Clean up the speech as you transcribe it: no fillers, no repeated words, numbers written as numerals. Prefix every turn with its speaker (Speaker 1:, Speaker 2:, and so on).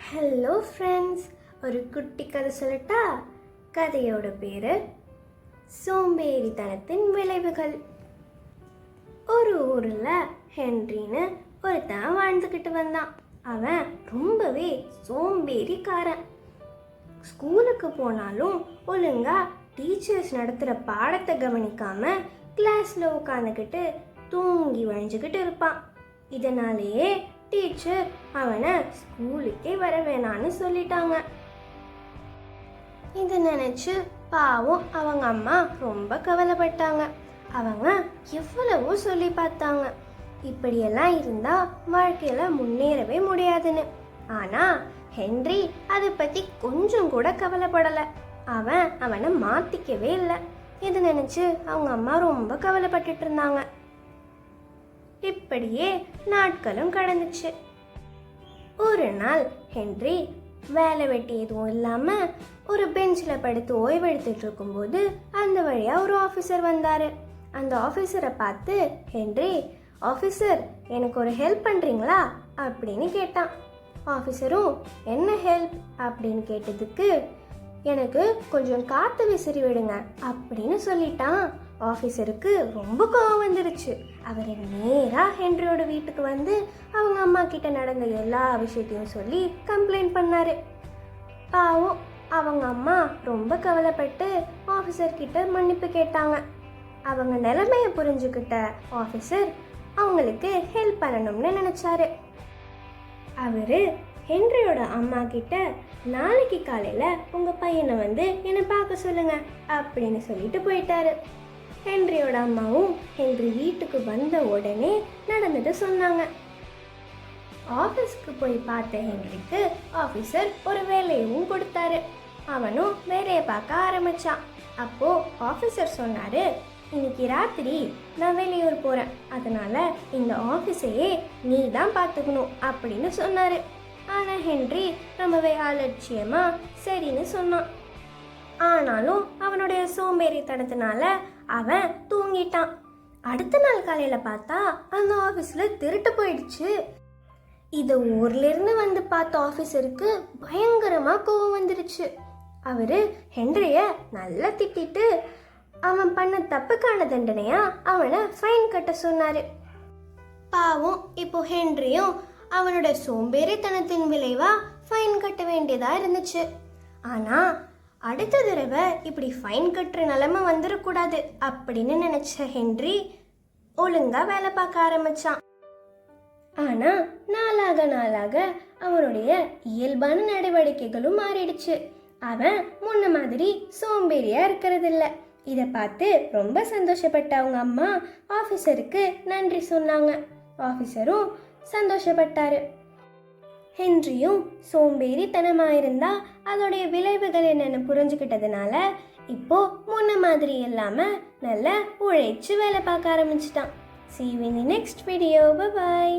Speaker 1: Hello friends, ஒரு குட்டி கதை சொல்லட்டா? கதையோட பேரு சோம்பேறித்தனத்தின் விளைவுகள். ஒரு ஊரில் ஹென்ரின்னு ஒருத்தன் வாழ்ந்துக்கிட்டு வந்தான். அவன் ரொம்பவே சோம்பேறிக்காரன். ஸ்கூலுக்கு போனாலும் ஒழுங்கா டீச்சர்ஸ் நடத்துகிற பாடத்தை கவனிக்காம கிளாஸில் உட்காந்துக்கிட்டு தூங்கி வழிஞ்சுக்கிட்டு இருப்பான். இதனாலேயே டீச்சர் அவனை ஸ்கூலுக்கே வர வேணான்னு சொல்லிட்டாங்க. இதை நினைச்சு பாவம் அவங்க அம்மா ரொம்ப கவலைப்பட்டாங்க. அவங்க எவ்வளவோ சொல்லி பார்த்தாங்க, இப்படியெல்லாம் இருந்தா வாழ்க்கையில முன்னேறவே முடியாதுன்னு. ஆனா ஹென்றி அதை பத்தி கொஞ்சம் கூட கவலைப்படல. அவனை மாத்திக்கவே இல்லை. இதை நினைச்சு அவங்க அம்மா ரொம்ப கவலைப்பட்டுட்டு இருந்தாங்க. இப்படியே நாட்களும் கடந்துச்சு. ஒரு நாள் ஹென்றி வேலை வெட்டி எதுவும் இல்லாம ஒரு பெஞ்சில் படுத்து ஓய்வெடுத்துட்டு இருக்கும்போது அந்த வழியா ஒரு ஆஃபீஸர் வந்தாரு. அந்த ஆஃபீஸரை பார்த்து ஹென்றி, ஆஃபீஸர், எனக்கு ஒரு ஹெல்ப் பண்றீங்களா அப்படின்னு கேட்டான். ஆஃபீஸரும் என்ன ஹெல்ப் அப்படின்னு கேட்டதுக்கு, எனக்கு கொஞ்சம் காற்று விசிறி விடுங்க அப்படின்னு சொல்லிட்டான். ஆஃபீஸருக்கு ரொம்ப கோவம் வந்துருச்சு. அவர் நேராக ஹென்ரியோட வீட்டுக்கு வந்து அவங்க அம்மா கிட்ட நடந்த எல்லா விஷயத்தையும் சொல்லி கம்ப்ளைண்ட் பண்ணாரு. பாவம் அவங்க அம்மா ரொம்ப கவலைப்பட்டு ஆஃபீஸர் கிட்ட மன்னிப்பு கேட்டாங்க. அவங்க நிலைமையை புரிஞ்சுக்கிட்ட ஆஃபீஸர் அவங்களுக்கு ஹெல்ப் பண்ணணும்னு நினைச்சாரு. அவரு ஹென்ரியோட அம்மா கிட்ட, நாளைக்கு காலையில் உங்கள் பையனை வந்து என்னை பார்க்க சொல்லுங்க அப்படின்னு சொல்லிட்டு போயிட்டாரு. ஹென்ரியோட அம்மாவும் ஹென்றி வீட்டுக்கு வந்த உடனே நடந்ததை சொன்னாங்க. ஆஃபீஸ்க்கு போய் பார்த்த ஹென்ரிக்கு ஆஃபீஸர் ஒரு வேலையும் கொடுத்தாரு. அவனும் வேலையை பார்க்க ஆரம்பிச்சான். அப்போ ஆஃபீஸர் சொன்னாரு, இன்னைக்கு ராத்திரி நான் வெளியூர் போகிறேன், அதனால இந்த ஆஃபீஸையே நீ தான் பார்த்துக்கணும் அப்படின்னு சொன்னாரு. ஆனால் ஹென்றி ரொம்பவே அலட்சியமா சரின்னு சொன்னான். ஆனாலும் அவனுடைய சோம்பேறித்தனத்தினால அவன் தூங்கிட்டான். அடுத்த நாள் காலையில் பார்த்தா அந்த ஆஃபீஸில் திருட்டு போயிடுச்சு. இதை ஊர்லேருந்து வந்து பார்த்த ஆஃபீஸருக்கு பயங்கரமாக கோவம் வந்துருச்சு. அவர் ஹென்ரிய நல்லா திட்டிட்டு அவன் பண்ண தப்புக்கான தண்டனையா அவனை ஃபைன் கட்ட சொன்னார். பாவம் இப்போ ஹென்ரியும் அவனோட சோம்பேறித்தனத்தின் விளைவா ஃபைன் கட்ட வேண்டியதா இருந்துச்சு. ஆனா அடுத்த தடவை இப்படி ஃபைன் கட்டுற நிலைமை வந்துடக்கூடாது அப்படின்னு நினைச்ச ஹென்றி ஒழுங்கா வேலை பார்க்க ஆரம்பிச்சான். ஆனா நாளாக அவனுடைய இயல்பான நடவடிக்கைகளும் மாறிடுச்சு. அவன் முன்ன மாதிரி சோம்பேறியா இருக்கிறது இல்லை. இதை பார்த்து ரொம்ப சந்தோஷப்பட்ட அவங்க அம்மா ஆஃபீஸருக்கு நன்றி சொன்னாங்க. ஆஃபீஸரும் சந்தோஷப்பட்டாரு. ஹென்ரியும் சோம்பேறித்தனமாயிருந்தா அதோடைய விளைவுகள் என்னன்னு புரிஞ்சுக்கிட்டதுனால இப்போ முன்ன மாதிரி இல்லாம நல்லா உழைச்சு வேலை பார்க்க ஆரம்பிச்சிட்டான். See you in the next video. Bye bye.